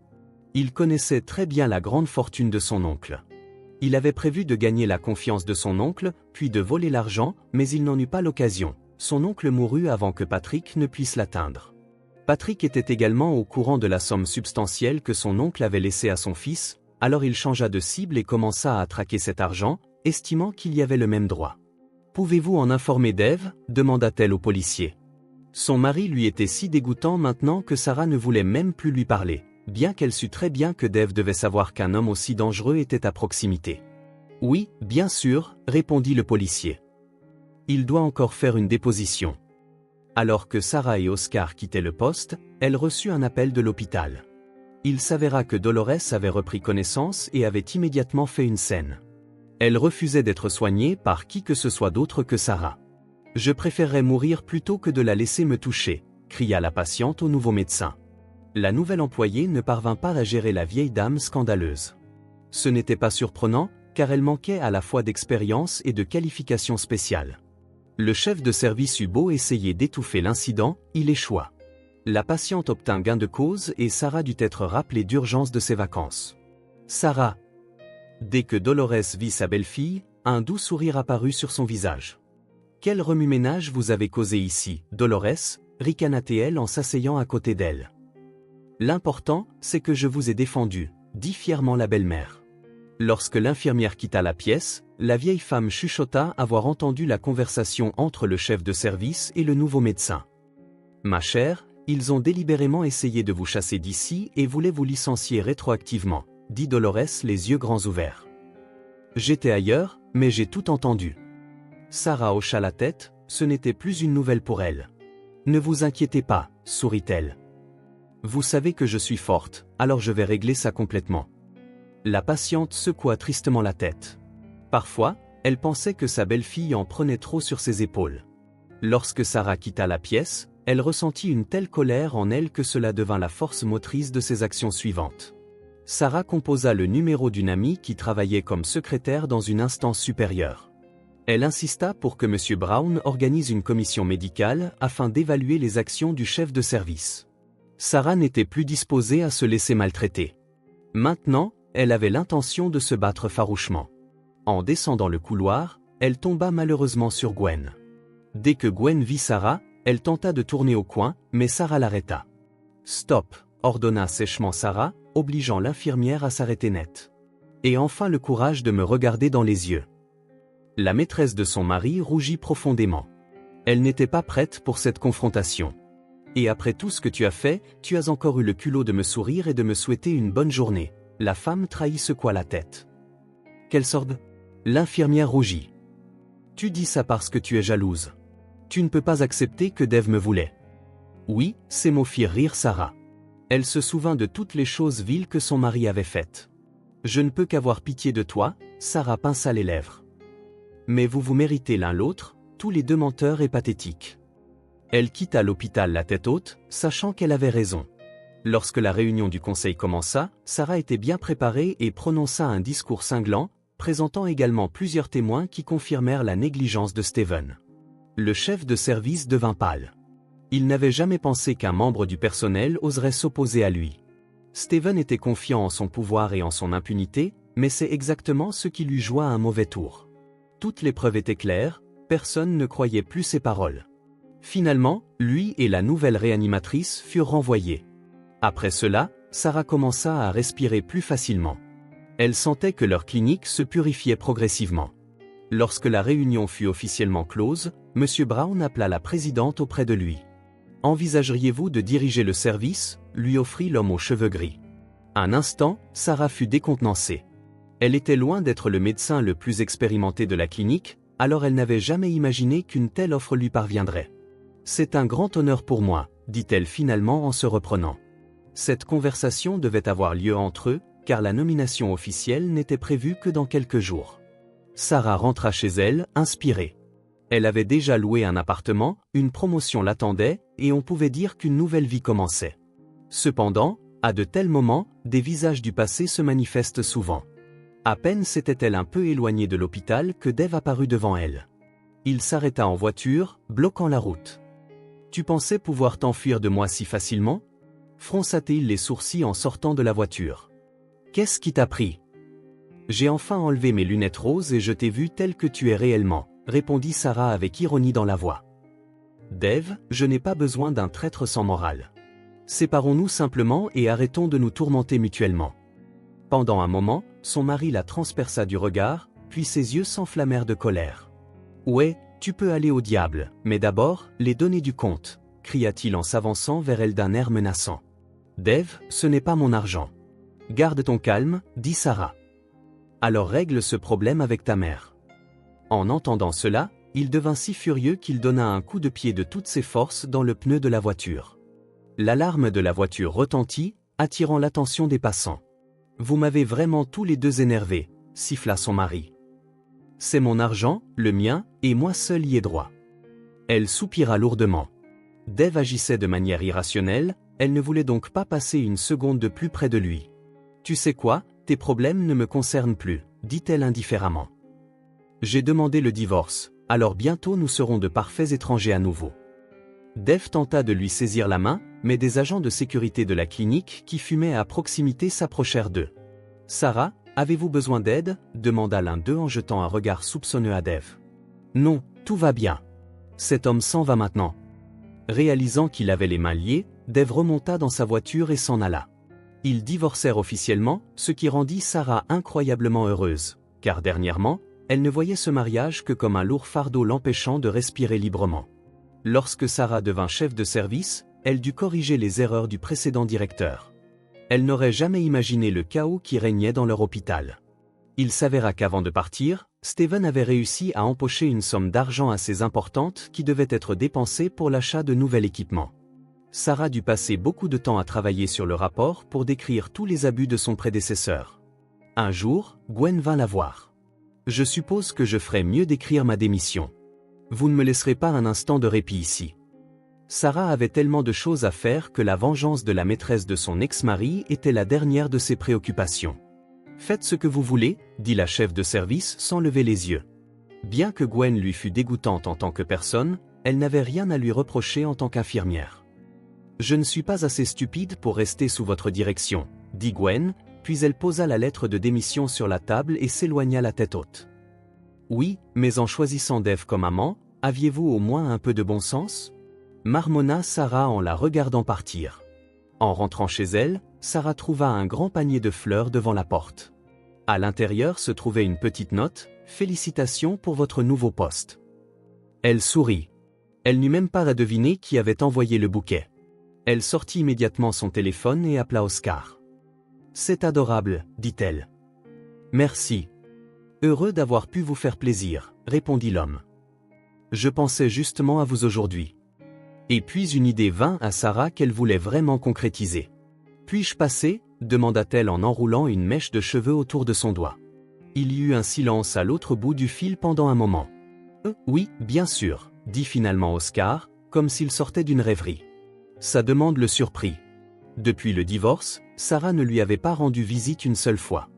Il connaissait très bien la grande fortune de son oncle. Il avait prévu de gagner la confiance de son oncle, puis de voler l'argent, mais il n'en eut pas l'occasion. Son oncle mourut avant que Patrick ne puisse l'atteindre. Patrick était également au courant de la somme substantielle que son oncle avait laissée à son fils, alors il changea de cible et commença à traquer cet argent, estimant qu'il y avait le même droit. « Pouvez-vous en informer Dave » demanda-t-elle au policier. Son mari lui était si dégoûtant maintenant que Sarah ne voulait même plus lui parler, bien qu'elle sût très bien que Dave devait savoir qu'un homme aussi dangereux était à proximité. « Oui, bien sûr » répondit le policier. « Il doit encore faire une déposition. » Alors que Sarah et Oscar quittaient le poste, elle reçut un appel de l'hôpital. Il s'avéra que Dolores avait repris connaissance et avait immédiatement fait une scène. Elle refusait d'être soignée par qui que ce soit d'autre que Sarah. « Je préférerais mourir plutôt que de la laisser me toucher », cria la patiente au nouveau médecin. La nouvelle employée ne parvint pas à gérer la vieille dame scandaleuse. Ce n'était pas surprenant, car elle manquait à la fois d'expérience et de qualifications spéciales. Le chef de service eut beau essayer d'étouffer l'incident, il échoua. La patiente obtint gain de cause et Sarah dut être rappelée d'urgence de ses vacances. Sarah. Dès que Dolores vit sa belle-fille, un doux sourire apparut sur son visage. « Quel remue-ménage vous avez causé ici, Dolores » ricana-t-elle en s'asseyant à côté d'elle. « L'important, c'est que je vous ai défendu » dit fièrement la belle-mère. Lorsque l'infirmière quitta la pièce, la vieille femme chuchota avoir entendu la conversation entre le chef de service et le nouveau médecin. « Ma chère, ils ont délibérément essayé de vous chasser d'ici et voulaient vous licencier rétroactivement, » dit Dolores les yeux grands ouverts. « J'étais ailleurs, mais j'ai tout entendu. » Sarah hocha la tête, ce n'était plus une nouvelle pour elle. « Ne vous inquiétez pas, » sourit-elle. « Vous savez que je suis forte, alors je vais régler ça complètement. » La patiente secoua tristement la tête. Parfois, elle pensait que sa belle-fille en prenait trop sur ses épaules. Lorsque Sarah quitta la pièce, elle ressentit une telle colère en elle que cela devint la force motrice de ses actions suivantes. Sarah composa le numéro d'une amie qui travaillait comme secrétaire dans une instance supérieure. Elle insista pour que M. Brown organise une commission médicale afin d'évaluer les actions du chef de service. Sarah n'était plus disposée à se laisser maltraiter. Maintenant, elle avait l'intention de se battre farouchement. En descendant le couloir, elle tomba malheureusement sur Gwen. Dès que Gwen vit Sarah, elle tenta de tourner au coin, mais Sarah l'arrêta. « Stop » ordonna sèchement Sarah, obligeant l'infirmière à s'arrêter net. « Et enfin le courage de me regarder dans les yeux. » La maîtresse de son mari rougit profondément. Elle n'était pas prête pour cette confrontation. « Et après tout ce que tu as fait, tu as encore eu le culot de me sourire et de me souhaiter une bonne journée. » La femme trahie secoua la tête. « Quelle sorte ?» L'infirmière rougit. « Tu dis ça parce que tu es jalouse. Tu ne peux pas accepter que Dave me voulait. » Oui, ces mots firent rire Sarah. Elle se souvint de toutes les choses viles que son mari avait faites. « Je ne peux qu'avoir pitié de toi » Sarah pinça les lèvres. « Mais vous vous méritez l'un l'autre, tous les deux menteurs et pathétiques. » Elle quitta l'hôpital la tête haute, sachant qu'elle avait raison. Lorsque la réunion du conseil commença, Sarah était bien préparée et prononça un discours cinglant, présentant également plusieurs témoins qui confirmèrent la négligence de Steven. Le chef de service devint pâle. Il n'avait jamais pensé qu'un membre du personnel oserait s'opposer à lui. Steven était confiant en son pouvoir et en son impunité, mais c'est exactement ce qui lui joua un mauvais tour. Toutes les preuves étaient claires, personne ne croyait plus ses paroles. Finalement, lui et la nouvelle réanimatrice furent renvoyés. Après cela, Sarah commença à respirer plus facilement. Elle sentait que leur clinique se purifiait progressivement. Lorsque la réunion fut officiellement close, M. Brown appela la présidente auprès de lui. « Envisageriez-vous de diriger le service ?» lui offrit l'homme aux cheveux gris. Un instant, Sarah fut décontenancée. Elle était loin d'être le médecin le plus expérimenté de la clinique, alors elle n'avait jamais imaginé qu'une telle offre lui parviendrait. « C'est un grand honneur pour moi », dit-elle finalement en se reprenant. Cette conversation devait avoir lieu entre eux, car la nomination officielle n'était prévue que dans quelques jours. Sarah rentra chez elle, inspirée. Elle avait déjà loué un appartement, une promotion l'attendait, et on pouvait dire qu'une nouvelle vie commençait. Cependant, à de tels moments, des visages du passé se manifestent souvent. À peine s'était-elle un peu éloignée de l'hôpital que Dave apparut devant elle. Il s'arrêta en voiture, bloquant la route. « Tu pensais pouvoir t'enfuir de moi si facilement ?» fronça-t-il les sourcils en sortant de la voiture. « Qu'est-ce qui t'a pris ?»« J'ai enfin enlevé mes lunettes roses et je t'ai vu tel que tu es réellement, » répondit Sarah avec ironie dans la voix. « Dave, je n'ai pas besoin d'un traître sans morale. Séparons-nous simplement et arrêtons de nous tourmenter mutuellement. » Pendant un moment, son mari la transperça du regard, puis ses yeux s'enflammèrent de colère. « Ouais, tu peux aller au diable, mais d'abord, les données du compte, » cria-t-il en s'avançant vers elle d'un air menaçant. « Dave, ce n'est pas mon argent. »« Garde ton calme, » dit Sarah. « Alors règle ce problème avec ta mère. » En entendant cela, il devint si furieux qu'il donna un coup de pied de toutes ses forces dans le pneu de la voiture. L'alarme de la voiture retentit, attirant l'attention des passants. « Vous m'avez vraiment tous les deux énervés, » siffla son mari. « C'est mon argent, le mien, et moi seul y ai droit. » Elle soupira lourdement. Dave agissait de manière irrationnelle, elle ne voulait donc pas passer une seconde de plus près de lui. « Tu sais quoi, tes problèmes ne me concernent plus, » dit-elle indifféremment. « J'ai demandé le divorce, alors bientôt nous serons de parfaits étrangers à nouveau. » Dave tenta de lui saisir la main, mais des agents de sécurité de la clinique qui fumaient à proximité s'approchèrent d'eux. « Sarah, avez-vous besoin d'aide » demanda l'un d'eux en jetant un regard soupçonneux à Dave. « Non, tout va bien. Cet homme s'en va maintenant. » Réalisant qu'il avait les mains liées, Dave remonta dans sa voiture et s'en alla. Ils divorcèrent officiellement, ce qui rendit Sarah incroyablement heureuse, car dernièrement, elle ne voyait ce mariage que comme un lourd fardeau l'empêchant de respirer librement. Lorsque Sarah devint chef de service, elle dut corriger les erreurs du précédent directeur. Elle n'aurait jamais imaginé le chaos qui régnait dans leur hôpital. Il s'avéra qu'avant de partir, Steven avait réussi à empocher une somme d'argent assez importante qui devait être dépensée pour l'achat de nouvel équipement. Sarah dut passer beaucoup de temps à travailler sur le rapport pour décrire tous les abus de son prédécesseur. Un jour, Gwen vint la voir. « Je suppose que je ferais mieux d'écrire ma démission. Vous ne me laisserez pas un instant de répit ici. » Sarah avait tellement de choses à faire que la vengeance de la maîtresse de son ex-mari était la dernière de ses préoccupations. « Faites ce que vous voulez, » dit la chef de service sans lever les yeux. Bien que Gwen lui fût dégoûtante en tant que personne, elle n'avait rien à lui reprocher en tant qu'infirmière. « Je ne suis pas assez stupide pour rester sous votre direction, » dit Gwen, puis elle posa la lettre de démission sur la table et s'éloigna la tête haute. « Oui, mais en choisissant Dave comme amant, aviez-vous au moins un peu de bon sens ?» marmonna Sarah en la regardant partir. En rentrant chez elle, Sarah trouva un grand panier de fleurs devant la porte. À l'intérieur se trouvait une petite note, « Félicitations pour votre nouveau poste. » Elle sourit. Elle n'eut même pas à deviner qui avait envoyé le bouquet. Elle sortit immédiatement son téléphone et appela Oscar. « C'est adorable, » dit-elle. « Merci. Heureux d'avoir pu vous faire plaisir, » répondit l'homme. « Je pensais justement à vous aujourd'hui. » Et puis une idée vint à Sarah qu'elle voulait vraiment concrétiser. « Puis-je passer » demanda-t-elle en enroulant une mèche de cheveux autour de son doigt. Il y eut un silence à l'autre bout du fil pendant un moment. « Oui, bien sûr » dit finalement Oscar, comme s'il sortait d'une rêverie. Sa demande le surprit. Depuis le divorce, Sarah ne lui avait pas rendu visite une seule fois.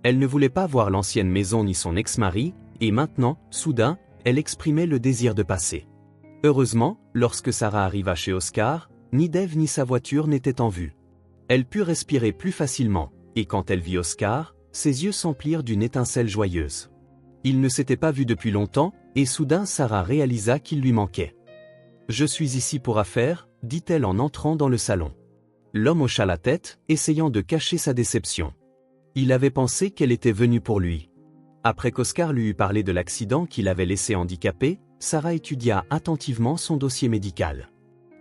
Elle ne voulait pas voir l'ancienne maison ni son ex-mari, et maintenant, soudain, elle exprimait le désir de passer. Heureusement, lorsque Sarah arriva chez Oscar, ni Dave ni sa voiture n'étaient en vue. Elle put respirer plus facilement, et quand elle vit Oscar, ses yeux s'emplirent d'une étincelle joyeuse. Ils ne s'étaient pas vus depuis longtemps, et soudain Sarah réalisa qu'il lui manquait. « Je suis ici pour affaires » dit-elle en entrant dans le salon. L'homme hocha la tête, essayant de cacher sa déception. Il avait pensé qu'elle était venue pour lui. Après qu'Oscar lui eut parlé de l'accident qui l'avait laissé handicapé, Sarah étudia attentivement son dossier médical.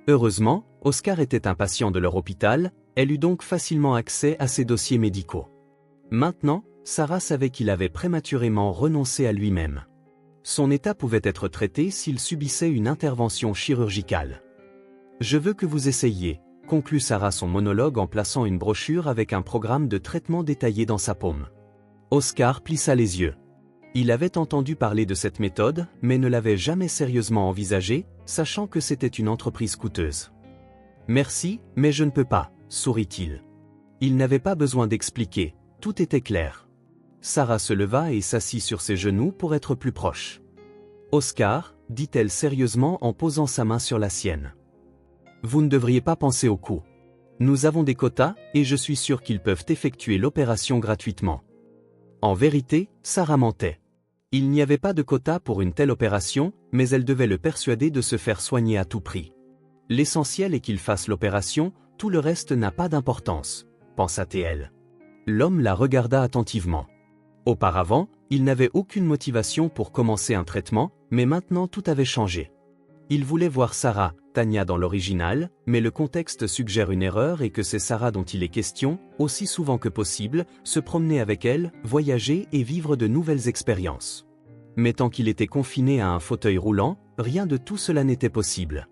Heureusement, Oscar était un patient de leur hôpital, elle eut donc facilement accès à ses dossiers médicaux. Maintenant, Sarah savait qu'il avait prématurément renoncé à lui-même. Son état pouvait être traité s'il subissait une intervention chirurgicale. « Je veux que vous essayiez », conclut Sarah son monologue en plaçant une brochure avec un programme de traitement détaillé dans sa paume. Oscar plissa les yeux. Il avait entendu parler de cette méthode, mais ne l'avait jamais sérieusement envisagée, sachant que c'était une entreprise coûteuse. « Merci, mais je ne peux pas », sourit-il. Il n'avait pas besoin d'expliquer, tout était clair. Sarah se leva et s'assit sur ses genoux pour être plus proche. « Oscar, dit-elle sérieusement en posant sa main sur la sienne. Vous ne devriez pas penser au coût. Nous avons des quotas, et je suis sûr qu'ils peuvent effectuer l'opération gratuitement. » En vérité, Sarah mentait. Il n'y avait pas de quota pour une telle opération, mais elle devait le persuader de se faire soigner à tout prix. L'essentiel est qu'il fasse l'opération, tout le reste n'a pas d'importance, pensa-t-elle. L'homme la regarda attentivement. Auparavant, il n'avait aucune motivation pour commencer un traitement, mais maintenant tout avait changé. Il voulait voir Sarah, Tanya dans l'original, mais le contexte suggère une erreur et que c'est Sarah dont il est question, aussi souvent que possible, se promener avec elle, voyager et vivre de nouvelles expériences. Mais tant qu'il était confiné à un fauteuil roulant, rien de tout cela n'était possible.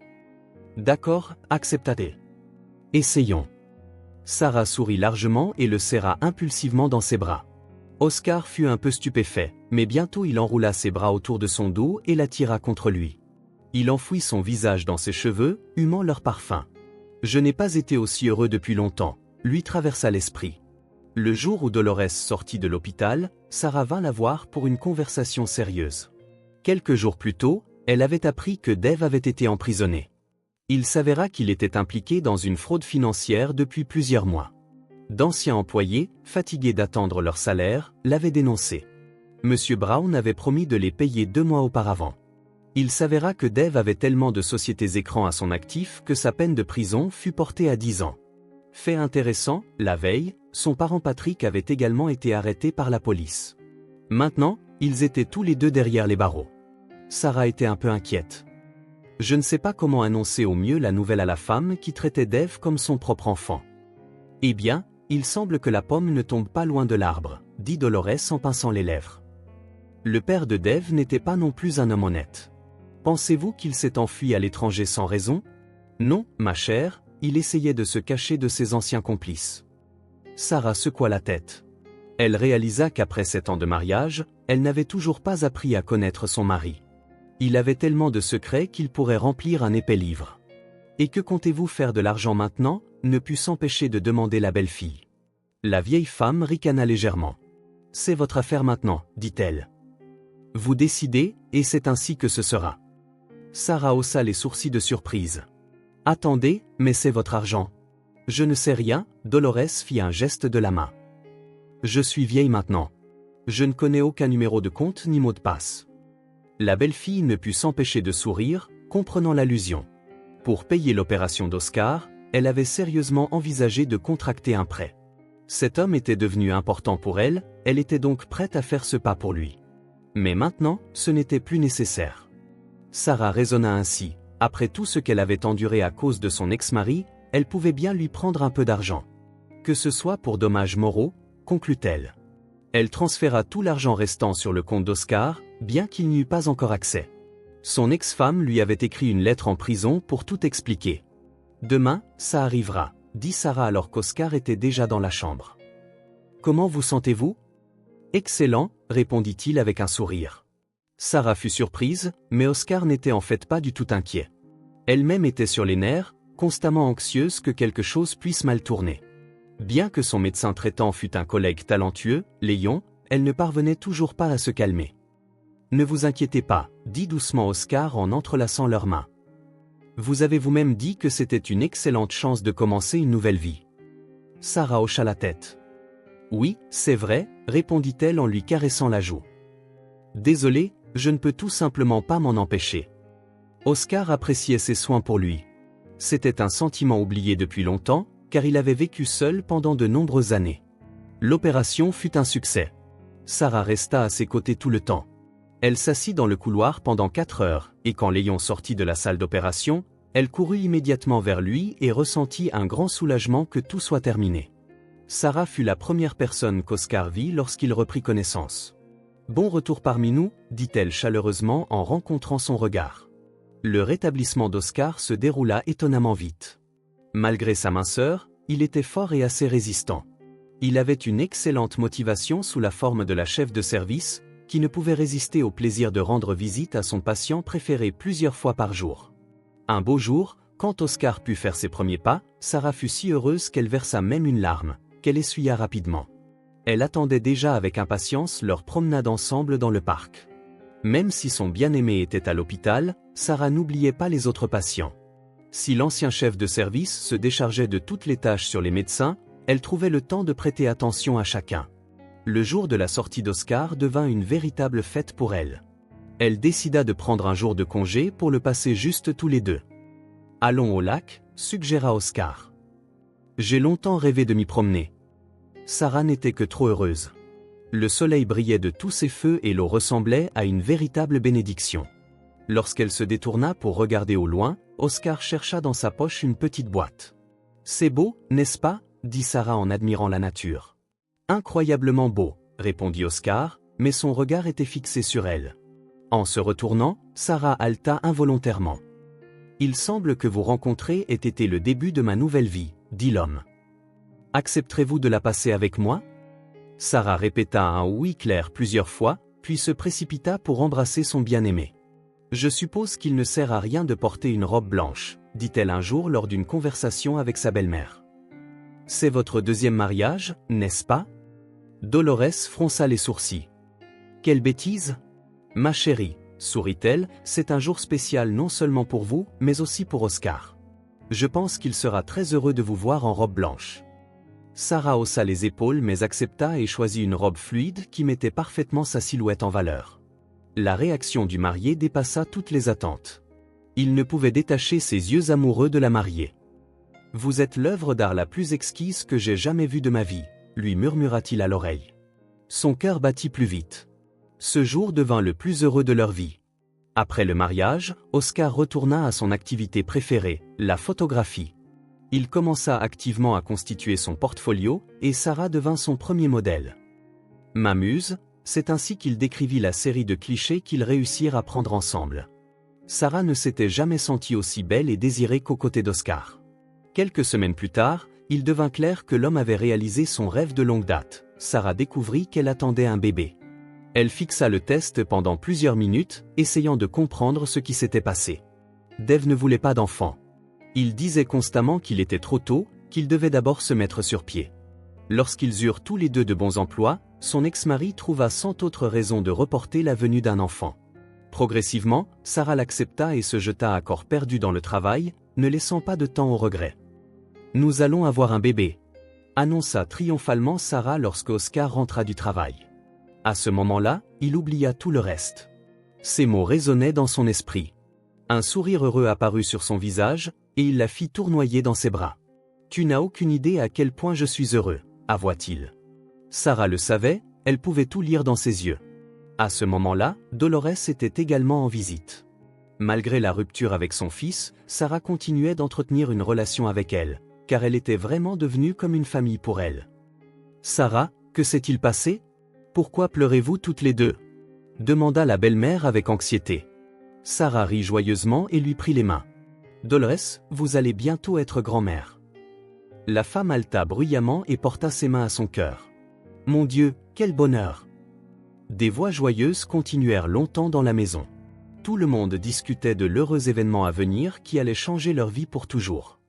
D'accord, accepta-t-elle. Essayons. Sarah sourit largement et le serra impulsivement dans ses bras. Oscar fut un peu stupéfait, mais bientôt il enroula ses bras autour de son dos et l'attira contre lui. Il enfouit son visage dans ses cheveux, humant leur parfum. « Je n'ai pas été aussi heureux depuis longtemps », lui traversa l'esprit. Le jour où Dolores sortit de l'hôpital, Sarah vint la voir pour une conversation sérieuse. Quelques jours plus tôt, elle avait appris que Dave avait été emprisonné. Il s'avéra qu'il était impliqué dans une fraude financière depuis plusieurs mois. D'anciens employés, fatigués d'attendre leur salaire, l'avaient dénoncé. Monsieur Brown avait promis de les payer 2 mois auparavant. Il s'avéra que Dave avait tellement de sociétés écrans à son actif que sa peine de prison fut portée à 10 ans. Fait intéressant, la veille, son parent Patrick avait également été arrêté par la police. Maintenant, ils étaient tous les deux derrière les barreaux. Sarah était un peu inquiète. Je ne sais pas comment annoncer au mieux la nouvelle à la femme qui traitait Dave comme son propre enfant. Eh bien, il semble que la pomme ne tombe pas loin de l'arbre, dit Dolores en pinçant les lèvres. Le père de Dave n'était pas non plus un homme honnête. Pensez-vous qu'il s'est enfui à l'étranger sans raison? Non, ma chère, il essayait de se cacher de ses anciens complices. Sarah secoua la tête. Elle réalisa qu'après 7 ans de mariage, elle n'avait toujours pas appris à connaître son mari. Il avait tellement de secrets qu'il pourrait remplir un épais livre. Et que comptez-vous faire de l'argent maintenant? Ne put s'empêcher de demander la belle-fille. La vieille femme ricana légèrement. C'est votre affaire maintenant, dit-elle. Vous décidez, et c'est ainsi que ce sera. Sarah haussa les sourcils de surprise. Attendez, mais c'est votre argent. Je ne sais rien, Dolores fit un geste de la main. Je suis vieille maintenant. Je ne connais aucun numéro de compte ni mot de passe. La belle-fille ne put s'empêcher de sourire, comprenant l'allusion. Pour payer l'opération d'Oscar, elle avait sérieusement envisagé de contracter un prêt. Cet homme était devenu important pour elle, elle était donc prête à faire ce pas pour lui. Mais maintenant, ce n'était plus nécessaire. Sarah raisonna ainsi. Après tout ce qu'elle avait enduré à cause de son ex-mari, elle pouvait bien lui prendre un peu d'argent. Que ce soit pour dommages moraux, conclut-elle. Elle transféra tout l'argent restant sur le compte d'Oscar, bien qu'il n'y eût pas encore accès. Son ex-femme lui avait écrit une lettre en prison pour tout expliquer. Demain, ça arrivera, dit Sarah alors qu'Oscar était déjà dans la chambre. Comment vous sentez-vous? Excellent, répondit-il avec un sourire. Sarah fut surprise, mais Oscar n'était en fait pas du tout inquiet. Elle-même était sur les nerfs, constamment anxieuse que quelque chose puisse mal tourner. Bien que son médecin traitant fût un collègue talentueux, Léon, elle ne parvenait toujours pas à se calmer. Ne vous inquiétez pas, dit doucement Oscar en entrelaçant leurs mains. Vous avez vous-même dit que c'était une excellente chance de commencer une nouvelle vie. Sarah hocha la tête. Oui, c'est vrai, répondit-elle en lui caressant la joue. Désolé, je ne peux tout simplement pas m'en empêcher. Oscar appréciait ses soins pour lui. C'était un sentiment oublié depuis longtemps, car il avait vécu seul pendant de nombreuses années. L'opération fut un succès. Sarah resta à ses côtés tout le temps. Elle s'assit dans le couloir pendant 4 heures, et quand Léon sortit de la salle d'opération, elle courut immédiatement vers lui et ressentit un grand soulagement que tout soit terminé. Sarah fut la première personne qu'Oscar vit lorsqu'il reprit connaissance. Bon retour parmi nous, dit-elle chaleureusement en rencontrant son regard. Le rétablissement d'Oscar se déroula étonnamment vite. Malgré sa minceur, il était fort et assez résistant. Il avait une excellente motivation sous la forme de la chef de service, qui ne pouvait résister au plaisir de rendre visite à son patient préféré plusieurs fois par jour. Un beau jour, quand Oscar put faire ses premiers pas, Sarah fut si heureuse qu'elle versa même une larme, qu'elle essuya rapidement. Elle attendait déjà avec impatience leur promenade ensemble dans le parc. Même si son bien-aimé était à l'hôpital, Sarah n'oubliait pas les autres patients. Si l'ancien chef de service se déchargeait de toutes les tâches sur les médecins, elle trouvait le temps de prêter attention à chacun. Le jour de la sortie d'Oscar devint une véritable fête pour elle. Elle décida de prendre un jour de congé pour le passer juste tous les deux. « Allons au lac », suggéra Oscar. « J'ai longtemps rêvé de m'y promener. » Sarah n'était que trop heureuse. Le soleil brillait de tous ses feux et l'eau ressemblait à une véritable bénédiction. Lorsqu'elle se détourna pour regarder au loin, Oscar chercha dans sa poche une petite boîte. « C'est beau, n'est-ce pas ?» dit Sarah en admirant la nature. « Incroyablement beau », répondit Oscar, mais son regard était fixé sur elle. En se retournant, Sarah haleta involontairement. « Il semble que vous rencontrer ait été le début de ma nouvelle vie, » dit l'homme. « Accepterez-vous de la passer avec moi ?» Sarah répéta un oui clair plusieurs fois, puis se précipita pour embrasser son bien-aimé. « Je suppose qu'il ne sert à rien de porter une robe blanche, » dit-elle un jour lors d'une conversation avec sa belle-mère. « C'est votre deuxième mariage, n'est-ce pas ?» Dolores fronça les sourcils. « Quelle bêtise !»« Ma chérie, » sourit-elle, « c'est un jour spécial non seulement pour vous, mais aussi pour Oscar. Je pense qu'il sera très heureux de vous voir en robe blanche. » Sarah haussa les épaules mais accepta et choisit une robe fluide qui mettait parfaitement sa silhouette en valeur. La réaction du marié dépassa toutes les attentes. Il ne pouvait détacher ses yeux amoureux de la mariée. « Vous êtes l'œuvre d'art la plus exquise que j'ai jamais vue de ma vie », lui murmura-t-il à l'oreille. Son cœur battit plus vite. Ce jour devint le plus heureux de leur vie. Après le mariage, Oscar retourna à son activité préférée, la photographie. Il commença activement à constituer son portfolio et Sarah devint son premier modèle. « M'amuse », c'est ainsi qu'il décrivit la série de clichés qu'ils réussirent à prendre ensemble. Sarah ne s'était jamais sentie aussi belle et désirée qu'aux côtés d'Oscar. Quelques semaines plus tard, il devint clair que l'homme avait réalisé son rêve de longue date. Sarah découvrit qu'elle attendait un bébé. Elle fixa le test pendant plusieurs minutes, essayant de comprendre ce qui s'était passé. Dave ne voulait pas d'enfant. Il disait constamment qu'il était trop tôt, qu'il devait d'abord se mettre sur pied. Lorsqu'ils eurent tous les deux de bons emplois, son ex-mari trouva 100 autres raisons de reporter la venue d'un enfant. Progressivement, Sarah l'accepta et se jeta à corps perdu dans le travail, ne laissant pas de temps au regret. « Nous allons avoir un bébé », annonça triomphalement Sarah lorsque Oscar rentra du travail. À ce moment-là, il oublia tout le reste. Ces mots résonnaient dans son esprit. Un sourire heureux apparut sur son visage, et il la fit tournoyer dans ses bras. « Tu n'as aucune idée à quel point je suis heureux », avoua-t-il. Sarah le savait, elle pouvait tout lire dans ses yeux. À ce moment-là, Dolores était également en visite. Malgré la rupture avec son fils, Sarah continuait d'entretenir une relation avec elle, car elle était vraiment devenue comme une famille pour elle. « Sarah, que s'est-il passé ? Pourquoi pleurez-vous toutes les deux ?» demanda la belle-mère avec anxiété. Sarah rit joyeusement et lui prit les mains. « Dolores, vous allez bientôt être grand-mère. » La femme haleta bruyamment et porta ses mains à son cœur. « Mon Dieu, quel bonheur !» Des voix joyeuses continuèrent longtemps dans la maison. Tout le monde discutait de l'heureux événement à venir qui allait changer leur vie pour toujours.